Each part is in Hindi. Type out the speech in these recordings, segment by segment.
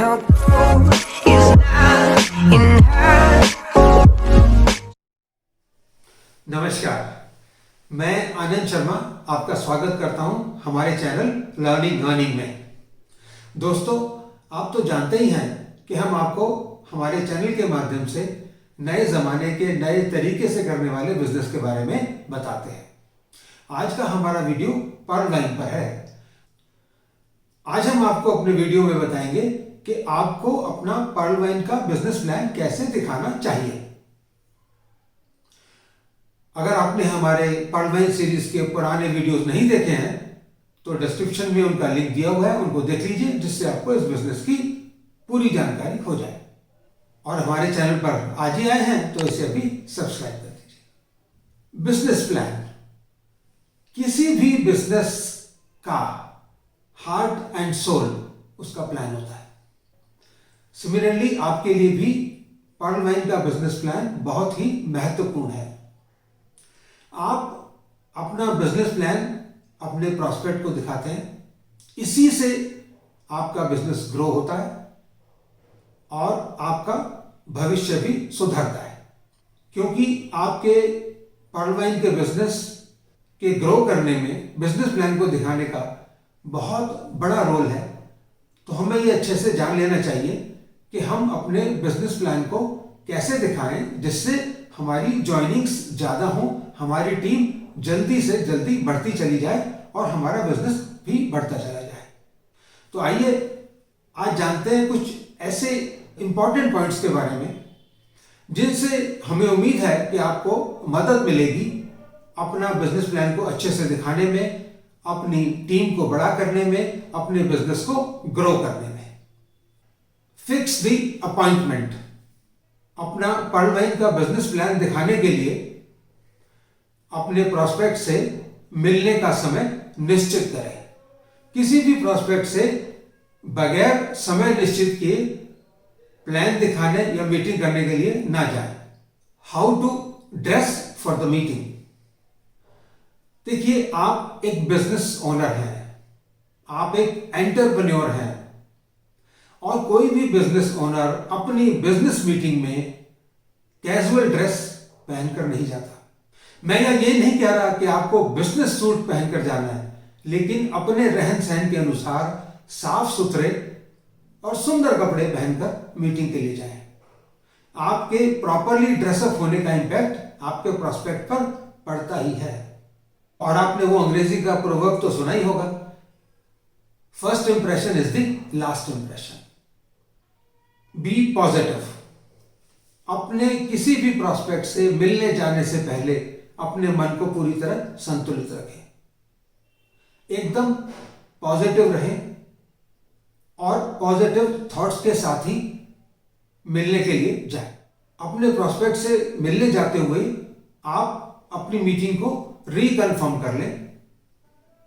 her goal is not in her. नमस्कार, मैं आनंद शर्मा आपका स्वागत करता हूं हमारे चैनल लर्निंग अर्निंग में। दोस्तों, आप तो जानते ही हैं कि हम आपको हमारे चैनल के माध्यम से नए ज़माने के नए तरीके से करने वाले बिजनेस के बारे में बताते हैं। आज का हमारा वीडियो पर्ल वाइन पर है। आज हम आपको अपने वीडियो में बताएंगे कि आपको अपना पर्ल वाइन का बिजनेस प्लान कैसे दिखाना चाहिए। अगर आपने हमारे पर्ल वाइन सीरीज के पुराने वीडियोस नहीं देखे हैं तो डिस्क्रिप्शन में उनका लिंक दिया हुआ है, उनको देख लीजिए, जिससे आपको इस बिजनेस की पूरी जानकारी हो जाए। और हमारे चैनल पर आज ही आए हैं तो इसे अभी सब्सक्राइब कर दीजिए। बिजनेस प्लान किसी भी बिजनेस का हार्ट एंड सोल उसका प्लान होता है। सिमिलरली आपके लिए भी पर्ल वाइन का बिजनेस प्लान बहुत ही महत्वपूर्ण है। आप अपना बिजनेस प्लान अपने प्रॉस्पेक्ट को दिखाते हैं, इसी से आपका बिजनेस ग्रो होता है और आपका भविष्य भी सुधरता है। क्योंकि आपके पर्ल वाइन के बिजनेस के ग्रो करने में बिजनेस प्लान को दिखाने का बहुत बड़ा रोल है। तो हमें ये अच्छे से जान लेना चाहिए कि हम अपने बिजनेस प्लान को कैसे दिखाएं जिससे हमारी ज्वाइनिंग्स ज़्यादा हों, हमारी टीम जल्दी से जल्दी बढ़ती चली जाए और हमारा बिजनेस भी बढ़ता चला जाए। तो आइए आज जानते हैं कुछ ऐसे इंपॉर्टेंट पॉइंट्स के बारे में जिनसे हमें उम्मीद है कि आपको मदद मिलेगी अपना बिजनेस प्लान को अच्छे से दिखाने में, अपनी टीम को बड़ा करने में, अपने बिजनेस को ग्रो करने में। Fix the appointment. अपना पर्ल वाइन का बिजनेस प्लान दिखाने के लिए अपने प्रॉस्पेक्ट से मिलने का समय निश्चित करें। किसी भी प्रॉस्पेक्ट से बगैर समय निश्चित किए प्लान दिखाने या मीटिंग करने के लिए ना जाएं। How to dress for the meeting. देखिए, आप एक बिजनेस ओनर हैं, आप एक एंटरप्रेन्योर हैं और कोई भी बिजनेस ओनर अपनी बिजनेस मीटिंग में कैजुअल ड्रेस पहनकर नहीं जाता। मैं ये नहीं कह रहा कि आपको बिजनेस सूट पहनकर जाना है, लेकिन अपने रहन सहन के अनुसार साफ सुथरे और सुंदर कपड़े पहनकर मीटिंग के लिए जाएं। आपके प्रॉपरली ड्रेसअप होने का इंपैक्ट आपके प्रॉस्पेक्ट पर पड़ता ही है। और आपने वो अंग्रेजी का प्रोवर्ब तो सुना ही होगा, first impression is the last impression. Be positive. अपने किसी भी प्रॉस्पेक्ट से मिलने जाने से पहले अपने मन को पूरी तरह संतुलित रखें, एकदम पॉजिटिव रहें और पॉजिटिव थॉट्स के साथ ही मिलने के लिए जाएं। अपने प्रॉस्पेक्ट से मिलने जाते हुए आप अपनी मीटिंग को रिकन्फर्म कर लें।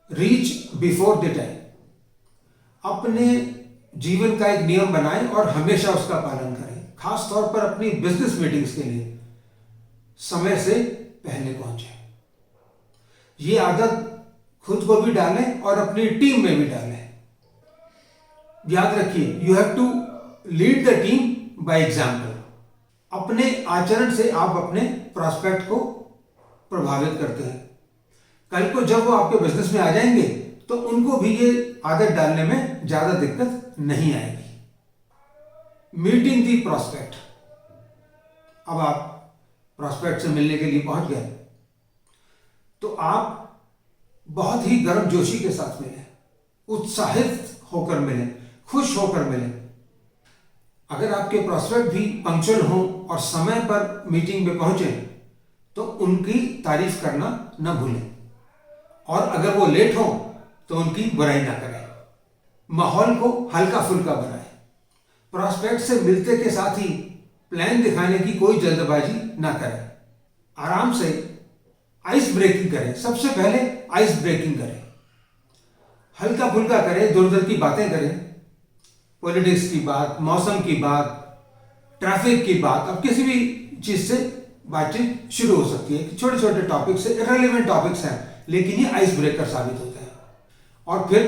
Reach before the time. अपने जीवन का एक नियम बनाएं और हमेशा उसका पालन करें। खास तौर पर अपनी बिजनेस मीटिंग्स के लिए समय से पहले पहुंचे। ये आदत खुद को भी डालें और अपनी टीम में भी डालें। याद रखिए, you have to lead the team by example. अपने आचरण से आप अपने प्रॉस्पेक्ट को प्रभावित करते हैं। कल को जब वो आपके बिजनेस में आ जाएंगे तो उनको भी ये आदत डालने में ज्यादा दिक्कत नहीं आएगी। मीटिंग दी प्रॉस्पेक्ट। अब आप प्रॉस्पेक्ट से मिलने के लिए पहुंच गए तो आप बहुत ही गर्मजोशी के साथ मिलें, उत्साहित होकर मिलें, खुश होकर मिलें। अगर आपके प्रॉस्पेक्ट भी पंक्चुअल हों और समय पर मीटिंग में पहुंचे तो उनकी तारीफ करना न भूलें, और अगर वो लेट हो तो उनकी बुराई ना करें। माहौल को हल्का फुल्का बनाएं। प्रॉस्पेक्ट से मिलते के साथ ही प्लान दिखाने की कोई जल्दबाजी ना करें। आराम से आइस ब्रेकिंग करें। सबसे पहले आइस ब्रेकिंग करें, हल्का फुल्का करें, इधर उधर की बातें करें, पॉलिटिक्स की बात, मौसम की बात, ट्रैफिक की बात। अब किसी भी चीज से बातचीत शुरू हो सकती है। छोटे छोटे टॉपिक से, इररिलेवेंट टॉपिक्स हैं लेकिन ये आइस ब्रेकर साबित होते हैं। और फिर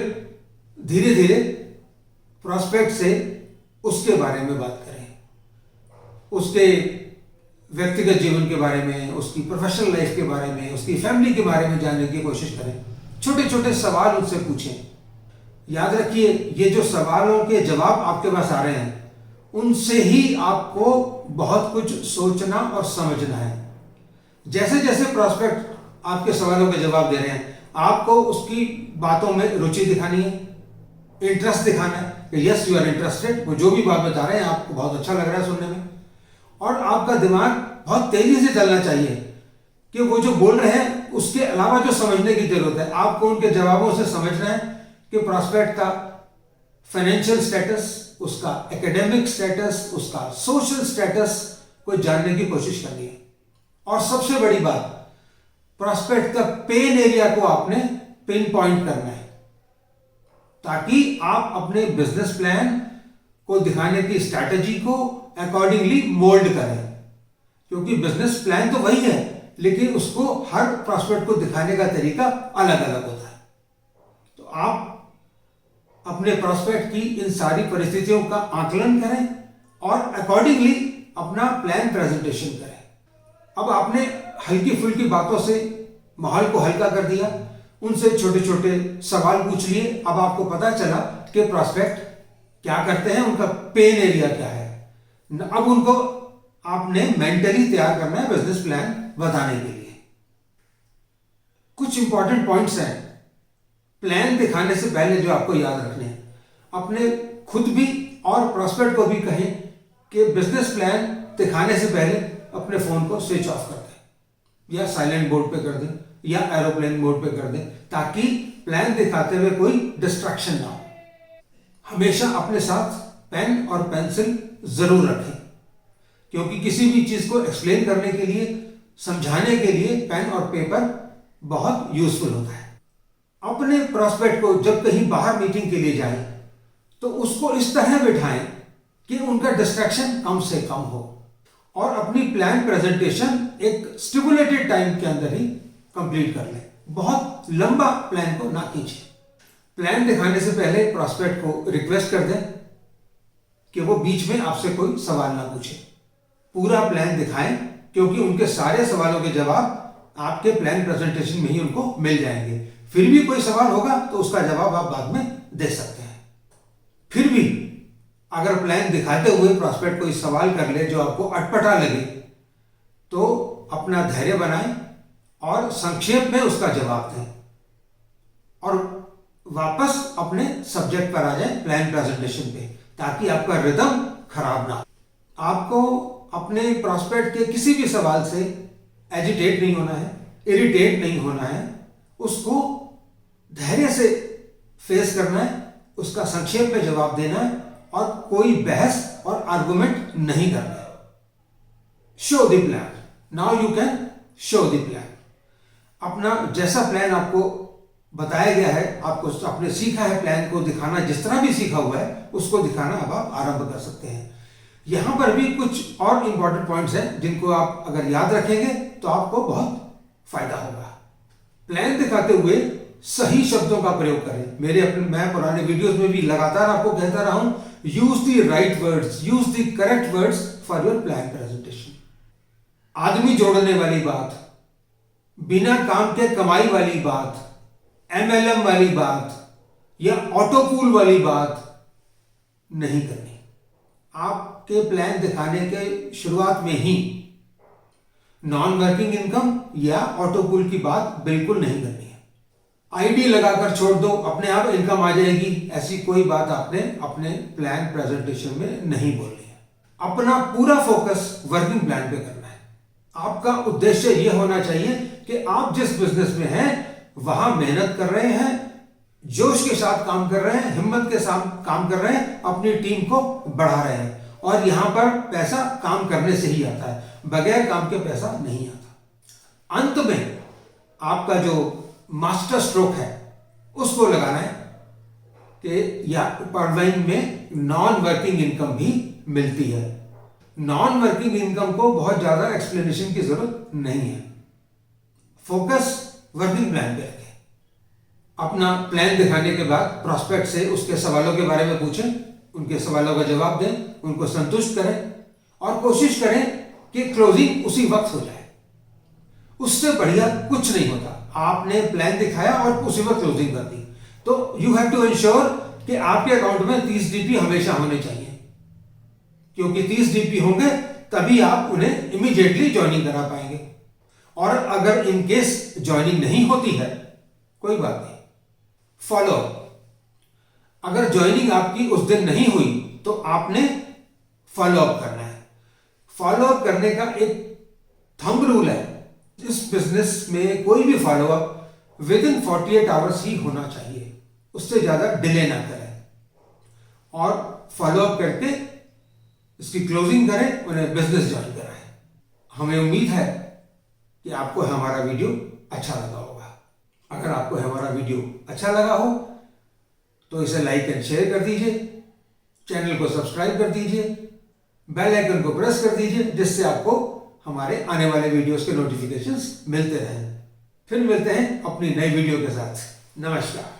धीरे धीरे प्रॉस्पेक्ट से उसके बारे में बात करें, उसके व्यक्तिगत जीवन के बारे में, उसकी प्रोफेशनल लाइफ के बारे में, उसकी फैमिली के बारे में जानने की कोशिश करें। छोटे छोटे सवाल उनसे पूछें। याद रखिए, ये जो सवालों के जवाब आपके पास आ रहे हैं, उनसे ही आपको बहुत कुछ सोचना और समझना है। जैसे जैसे प्रॉस्पेक्ट आपके सवालों के जवाब दे रहे हैं, आपको उसकी बातों में रुचि दिखानी है, इंटरेस्ट दिखाना है कि यस यू आर इंटरेस्टेड। वो जो भी बात बता रहे हैं आपको बहुत अच्छा लग रहा है सुनने में, और आपका दिमाग बहुत तेजी से चलना चाहिए कि वो जो बोल रहे हैं उसके अलावा जो समझने की जरूरत है, आपको उनके जवाबों से समझना है कि प्रॉस्पेक्ट का फाइनेंशियल स्टेटस, उसका एकेडमिक स्टेटस, उसका सोशल स्टेटस को जानने की कोशिश करनी है। और सबसे बड़ी बात, प्रॉस्पेक्ट का पेन एरिया को आपने पिन पॉइंट करना है, ताकि आप अपने बिजनेस प्लान को दिखाने की स्ट्रैटेजी को अकॉर्डिंगली मोल्ड करें। क्योंकि बिजनेस प्लान तो वही है, लेकिन उसको हर प्रॉस्पेक्ट को दिखाने का तरीका अलग अलग होता है। तो आप अपने प्रॉस्पेक्ट की इन सारी परिस्थितियों का आकलन करें और अकॉर्डिंगली अपना प्लान प्रेजेंटेशन करें। अब आपने हल्की फुल्की बातों से माहौल को हल्का कर दिया, उनसे छोटे छोटे सवाल पूछ लिए। अब आपको पता चला कि प्रॉस्पेक्ट क्या करते हैं, उनका पेन एरिया क्या है। अब उनको आपने मेंटली तैयार करना है बिजनेस प्लान बताने के लिए। कुछ इंपॉर्टेंट पॉइंट्स हैं प्लान दिखाने से पहले जो आपको याद रखने हैं। अपने खुद भी और प्रॉस्पेक्ट को भी कहें कि बिजनेस प्लान दिखाने से पहले अपने फोन को स्विच ऑफ कर दें, या साइलेंट मोड पे कर दें, या एरोप्लेन मोड पे कर दें, ताकि प्लान दिखाते हुए कोई डिस्ट्रैक्शन ना हो। हमेशा अपने साथ पेन और पेंसिल जरूर रखें, क्योंकि किसी भी चीज को एक्सप्लेन करने के लिए, समझाने के लिए पेन और पेपर बहुत यूजफुल होता है। अपने प्रॉस्पेक्ट को जब कहीं बाहर मीटिंग के लिए जाएं, तो उसको इस तरह बिठाएं कि उनका डिस्ट्रैक्शन कम से कम हो, और अपनी प्लान प्रेजेंटेशन एक स्टिपुलेटेड टाइम के अंदर ही कंप्लीट कर लें। बहुत लंबा प्लान को ना खींचें। प्लान दिखाने से पहले प्रॉस्पेक्ट को रिक्वेस्ट कर दें कि वो बीच में आपसे कोई सवाल ना पूछे। पूरा प्लान दिखाएं, क्योंकि उनके सारे सवालों के जवाब आपके प्लान प्रेजेंटेशन में ही उनको मिल जाएंगे। फिर भी कोई सवाल होगा तो उसका जवाब आप बाद में दे सकते हैं। फिर भी अगर प्लान दिखाते हुए प्रॉस्पेक्ट कोई सवाल कर ले जो आपको अटपटा लगे, तो अपना धैर्य बनाएं और संक्षेप में उसका जवाब दें, और वापस अपने सब्जेक्ट पर आ जाएं, प्लान प्रेजेंटेशन पे, ताकि आपका रिदम खराब ना हो। आपको अपने प्रॉस्पेक्ट के किसी भी सवाल से एजिटेट नहीं होना है, इरिटेट नहीं होना है। उसको धैर्य से फेस करना है, उसका संक्षेप में जवाब देना है, और कोई बहस और आर्गुमेंट नहीं करना है। Show the plan, now you can show the plan. अपना जैसा प्लान आपको बताया गया है, आपको आपने सीखा है प्लान को दिखाना, जिस तरह भी सीखा हुआ है उसको दिखाना अब आप आरंभ कर सकते हैं। यहां पर भी कुछ और इंपॉर्टेंट पॉइंट्स हैं जिनको आप अगर याद रखेंगे तो आपको बहुत फायदा होगा। प्लान दिखाते हुए सही शब्दों का प्रयोग करें। मैं पुराने वीडियोस में भी लगातार आपको कहता रहा हूं, use the right words, use the correct words for your plan presentation. आदमी जोड़ने वाली बात, बिना काम के कमाई वाली बात, MLM वाली बात या ऑटोपूल वाली बात नहीं करनी। आपके प्लान दिखाने के शुरुआत में ही नॉन वर्किंग इनकम या ऑटोपूल की बात बिल्कुल नहीं करनी है। आईडी लगाकर छोड़ दो, अपने आप इनकम आ जाएगी, ऐसी कोई बात आपने अपने प्लान प्रेजेंटेशन में नहीं बोलनी है। अपना पूरा फोकस वर्किंग प्लान पे करना है। आपका उद्देश्य यह होना चाहिए कि आप जिस बिजनेस में हैं वहां मेहनत कर रहे हैं, जोश के साथ काम कर रहे हैं, हिम्मत के साथ काम कर रहे हैं, अपनी टीम को बढ़ा रहे हैं, और यहां पर पैसा काम करने से ही आता है, बगैर काम के पैसा नहीं आता। अंत में आपका जो मास्टर स्ट्रोक है उसको लगाना है कि या परवाइन में नॉन वर्किंग इनकम भी मिलती है। नॉन वर्किंग इनकम को बहुत ज्यादा एक्सप्लेनेशन की जरूरत नहीं है। फोकस वर्किंग प्लान पे रखें। अपना प्लान दिखाने के बाद प्रॉस्पेक्ट से उसके सवालों के बारे में पूछें, उनके सवालों का जवाब दें, उनको संतुष्ट करें और कोशिश करें कि क्लोजिंग उसी वक्त हो जाए। उससे बढ़िया कुछ नहीं होता। आपने प्लान दिखाया और उसी वक्त क्लोजिंग कर दी, तो यू हैव टू इंश्योर कि आपके अकाउंट में 30 डीपी हमेशा होने चाहिए, क्योंकि 30 डीपी होंगे तभी आप उन्हें इमीडिएटली ज्वाइनिंग करा पाएंगे। और अगर इन केस ज्वाइनिंग नहीं होती है, कोई बात नहीं, फॉलो अप। अगर ज्वाइनिंग आपकी उस दिन नहीं हुई तो आपने फॉलो अप करना है। फॉलो अप करने का एक थंब रूल है, इस बिजनेस में कोई भी follow up within 48 hours ही होना चाहिए, उससे ज्यादा डिले ना करें और फॉलो अप करके इसकी क्लोजिंग करें, उन्हें बिजनेस ज्वाइन कराएं। हमें उम्मीद है कि आपको हमारा वीडियो अच्छा लगा होगा। अगर आपको हमारा वीडियो अच्छा लगा हो तो इसे लाइक एंड शेयर कर दीजिए, चैनल को सब्सक्राइब कर दीजिए, बेल आइकन को प्रेस कर दीजिए, जिससे आपको हमारे आने वाले वीडियोस के नोटिफिकेशंस मिलते रहें। फिर मिलते हैं अपनी नई वीडियो के साथ। नमस्कार।